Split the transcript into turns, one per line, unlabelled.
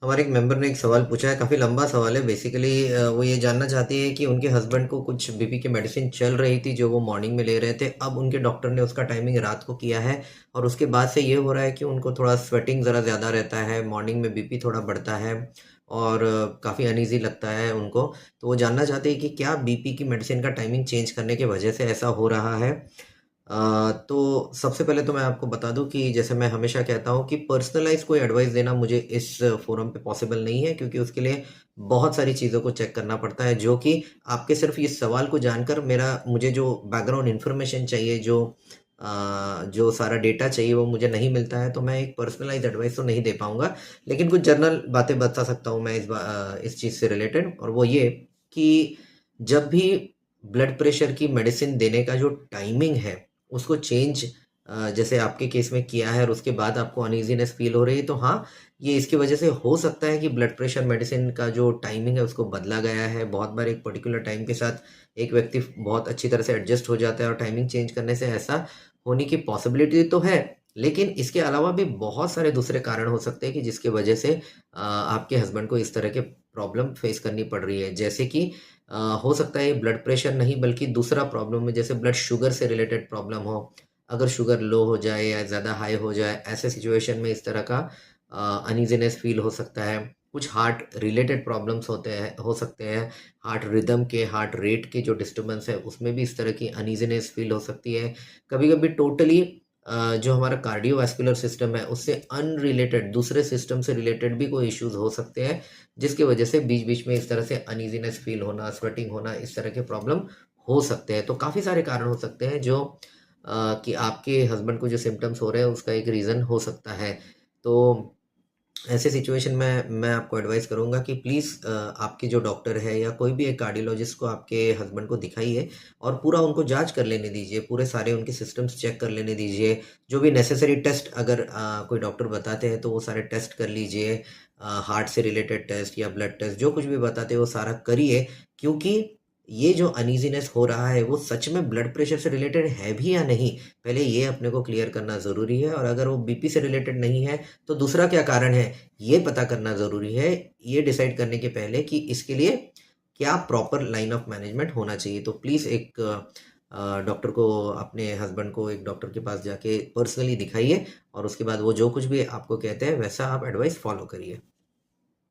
हमारे एक मेंबर ने एक सवाल पूछा है, काफ़ी लंबा सवाल है। बेसिकली वो ये जानना चाहती है कि उनके हस्बैंड को कुछ बीपी की मेडिसिन चल रही थी जो वो मॉर्निंग में ले रहे थे। अब उनके डॉक्टर ने उसका टाइमिंग रात को किया है और उसके बाद से ये हो रहा है कि उनको थोड़ा स्वेटिंग ज़रा ज़्यादा रहता है, मॉर्निंग में बीपी थोड़ा बढ़ता है और काफ़ी अनईज़ी लगता है उनको। तो वो जानना चाहते हैं कि क्या बीपी की मेडिसिन का टाइमिंग चेंज करने की वजह से ऐसा हो रहा है? तो सबसे पहले तो मैं आपको बता दूं कि जैसे मैं हमेशा कहता हूं कि पर्सनलाइज कोई एडवाइस देना मुझे इस फोरम पे पॉसिबल नहीं है, क्योंकि उसके लिए बहुत सारी चीज़ों को चेक करना पड़ता है जो कि आपके सिर्फ इस सवाल को जानकर मेरा मुझे जो बैकग्राउंड इन्फॉर्मेशन चाहिए, जो सारा डेटा चाहिए वो मुझे नहीं मिलता है। तो मैं एक पर्सनलाइज एडवाइस तो नहीं दे पाऊंगा, लेकिन कुछ जनरल बातें बता सकता हूँ मैं इस चीज़ से रिलेटेड। और वो ये कि जब भी ब्लड प्रेशर की मेडिसिन देने का जो टाइमिंग है उसको चेंज जैसे आपके केस में किया है और उसके बाद आपको अनईजीनेस फील हो रही है, तो हाँ, ये इसकी वजह से हो सकता है कि ब्लड प्रेशर मेडिसिन का जो टाइमिंग है उसको बदला गया है। बहुत बार एक पर्टिकुलर टाइम के साथ एक व्यक्ति बहुत अच्छी तरह से एडजस्ट हो जाता है और टाइमिंग चेंज करने से ऐसा होने की पॉसिबिलिटी तो है। लेकिन इसके अलावा भी बहुत सारे दूसरे कारण हो सकते हैं कि जिसकी वजह से आपके हस्बैंड को इस तरह के प्रॉब्लम फेस करनी पड़ रही है। जैसे कि हो सकता है ये ब्लड प्रेशर नहीं बल्कि दूसरा प्रॉब्लम है, जैसे ब्लड शुगर से रिलेटेड प्रॉब्लम हो। अगर शुगर लो हो जाए या ज़्यादा हाई हो जाए, ऐसे सिचुएशन में इस तरह का अनईजीनेस फील हो सकता है। कुछ हार्ट रिलेटेड प्रॉब्लम्स होते हैं, हो सकते हैं। हार्ट रिदम के, हार्ट रेट के जो डिस्टर्बेंस है उसमें भी इस तरह की अनईजीनेस फील हो सकती है। कभी कभी टोटली जो हमारा कार्डियोवैस्कुलर सिस्टम है उससे अनरिलेटेड दूसरे सिस्टम से रिलेटेड भी कोई इश्यूज हो सकते हैं, जिसकी वजह से बीच बीच में इस तरह से अनईजीनेस फील होना, स्वेटिंग होना, इस तरह के प्रॉब्लम हो सकते हैं। तो काफ़ी सारे कारण हो सकते हैं जो कि आपके हस्बैंड को जो सिम्टम्स हो रहे हैं उसका एक रीज़न हो सकता है। तो ऐसे सिचुएशन में मैं आपको एडवाइस करूंगा कि प्लीज़ आपके जो डॉक्टर है या कोई भी एक कार्डियोलॉजिस्ट को आपके हस्बैंड को दिखाइए और पूरा उनको जांच कर लेने दीजिए, पूरे सारे उनके सिस्टम्स चेक कर लेने दीजिए। जो भी नेसेसरी टेस्ट अगर कोई डॉक्टर बताते हैं तो वो सारे टेस्ट कर लीजिए। हार्ट से रिलेटेड टेस्ट या ब्लड टेस्ट जो कुछ भी बताते हैं वो सारा करिए, क्योंकि ये जो अनईजीनेस हो रहा है वो सच में ब्लड प्रेशर से रिलेटेड है भी या नहीं, पहले ये अपने को क्लियर करना ज़रूरी है। और अगर वो बीपी से रिलेटेड नहीं है तो दूसरा क्या कारण है ये पता करना ज़रूरी है, ये डिसाइड करने के पहले कि इसके लिए क्या प्रॉपर लाइन ऑफ मैनेजमेंट होना चाहिए। तो प्लीज़ एक डॉक्टर को, अपने हस्बैंड को एक डॉक्टर के पास जाके पर्सनली दिखाइए और उसके बाद वो जो कुछ भी आपको कहते हैं वैसा आप एडवाइस फॉलो करिए।